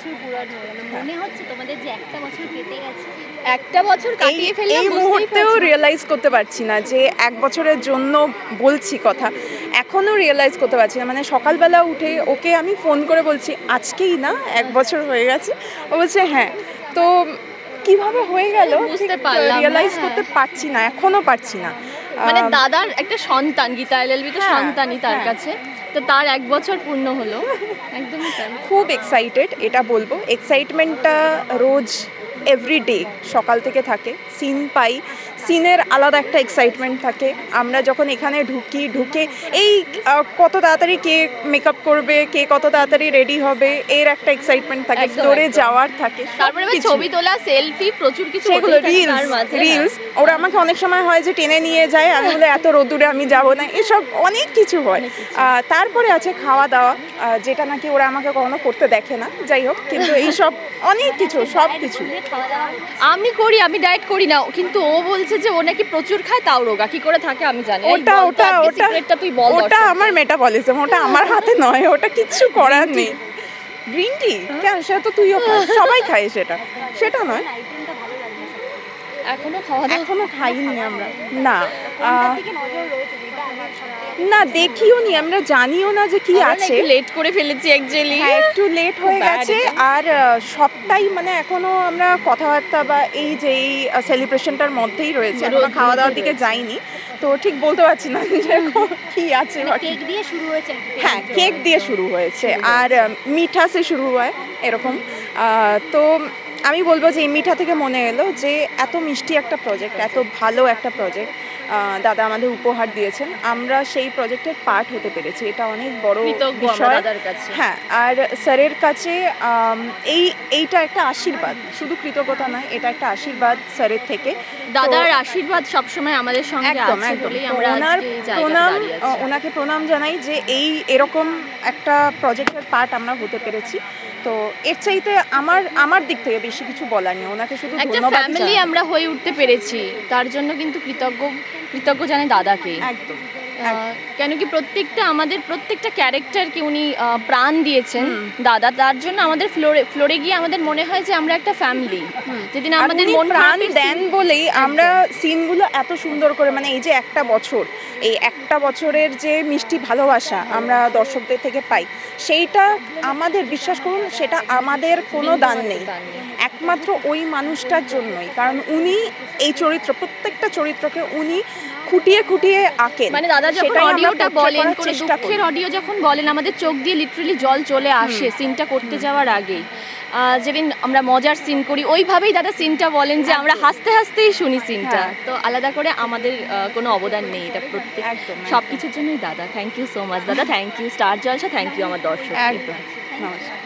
বছর পূরণ হয়ে গেল, মনে হচ্ছে তোমাদের যে একটা বছর কেটে গেছে? একটা বছর কাটিয়ে ফেললাম, এই মুহূর্তেও রিয়েলাইজ করতে পারছি না যে এক বছরের জন্য বলছি কথা, এখনও রিয়েলাইজ করতে পারছি না। মানে সকালবেলা উঠে ওকে আমি ফোন করে বলছি আজকেই না 1 বছর হয়ে গেছে, ও বলছে হ্যাঁ। তো কিভাবে হয়ে গেল বুঝতে পারলাম, রিয়েলাইজ করতে পারছি না, এখনও পারছি না। মানে দাদার একটা সন্তান, গীতা এলএলবি তো সন্তানই তার কাছে, তো তার 1 বছর পূর্ণ হলো। একদমই তাই, খুব এক্সাইটেড, এটা বলবো। এক্সাইটমেন্টটা রোজ এভরিডে সকাল থেকে থাকে। সিন পাই, সিনের আলাদা একটা এক্সাইটমেন্ট থাকে। আমরা যখন এখানে ঢুকে এই কত তাড়াতাড়ি কে মেকআপ করবে, কে কত তাড়াতাড়ি রেডি হবে, এর একটা এক্সাইটমেন্ট থাকে, ফ্লোরে যাওয়ার থাকে, তারপরে ছবি তোলা, সেলফি, প্রচুর কিছু, সেগুলো রিলস। ওরা আমাকে অনেক সময় হয় যে টেনে নিয়ে যায়, আমি বলে এত রোদুরে আমি যাব না, এসব অনেক কিছু হয়। তারপরে আছে খাওয়া দাওয়া, যেটা নাকি ওরা আমাকে কখনো করতে দেখে না, যাই হোক, কিন্তু এইসব অনেক কিছু, সব কিছু আমি করি। আমি ডায়েট করি না, কিন্তু ও বলছে যে ও নাকি প্রচুর খায়, তাও রোগা কি করে থাকে আমি জানি না। ওটা তুই বল। ওটা আমার মেটাবলিজম, ওটা আমার হাতে নয়, ওটা কিচ্ছু করার নেই। গ্রিন টি কেন, সেটা তো তুইও খাস, সবাই খায়, সেটা নয়। এখনো খাইনি আমরা, না দেখিও নি, আমরা জানিও না যে কি আছে। লেট করে ফেলেছি অ্যাকচুয়ালি, একটু লেট হয়ে গেছে। আর সবটাই মানে এখনো আমরা কথাবার্তা বা এই যে এই সেলিব্রেশনটার মধ্যেই রয়েছে, এখনো খাওয়া দাওয়ার দিকে যাইনি, তো ঠিক বলতে পারছি না যে কি আছে। কেক দিয়ে শুরু হয়েছে, হ্যাঁ কেক দিয়ে শুরু হয়েছে, আর মিঠা সে শুরু হয় এরকম। তো আমি বলবো যে এই মিঠা থেকে মনে এলো যে এত মিষ্টি একটা প্রজেক্ট, এত ভালো একটা প্রজেক্ট দাদা আমাদের উপহার দিয়েছেন, আমরা সেই প্রজেক্টের পার্ট হতে পেরেছি, এটা অনেক বড় বিষয়। হ্যাঁ, আর স্যারের কাছে এইটা একটা আশীর্বাদ, শুধু কৃতজ্ঞতা নয়, এটা একটা আশীর্বাদ স্যারের থেকে। দাদার আশীর্বাদ সবসময় আমাদের সঙ্গে আছে বলেই আমরা ওনাকে প্রণাম জানাই যে এরকম একটা প্রজেক্টের পার্ট আমরা হতে পেরেছি। তো এর চাইতে আমার দিক থেকে বেশি কিছু বলার নেই, ওনাকে শুধু ধন্যবাদ। ফ্যামিলি আমরা হয়ে উঠতে পেরেছি, তার জন্য কিন্তু কৃতজ্ঞ জানে দাদাকে। একদম, কেন কি প্রত্যেকটা ক্যারেক্টারকে উনি প্রাণ দিয়েছেন দাদা, তার জন্য আমাদের ফ্লোরে গিয়ে আমাদের মনে হয় যে আমরা একটা ফ্যামিলি। যেদিন আমাদের মন প্রাণ দেন বলেই আমরা সিনগুলো এত সুন্দর করে, মানে এই যে একটা বছরের যে মিষ্টি ভালোবাসা আমরা দর্শকদের থেকে পাই, সেইটা আমাদের, বিশ্বাস করুন, সেটা আমাদের কোনো দান নেই, একমাত্র ওই মানুষটার জন্যই। কারণ উনি এই প্রত্যেকটা চরিত্রকে উনি খুঁটিয়ে আঁকেন। মানে দাদা যখন অডিওটা বলেন, কোনো দুঃখের অডিও যখন বলেন, আমাদের চোখ দিয়ে লিটারালি জল চলে আসে সিনটা করতে যাওয়ার আগেই। যেদিন আমরা মজার সিন করি, ওইভাবেই দাদা সিনটা বলেন যে আমরা হাসতে হাসতেই শুনি সিনটা। তো আলাদা করে আমাদের কোনো অবদান নেই, এটা প্রত্যেক সব কিছুর জন্যই দাদা। থ্যাংক ইউ সো মাচ দাদা, thank you star Jalsha, thank you আমার দর্শক। একদম, নমস্কার।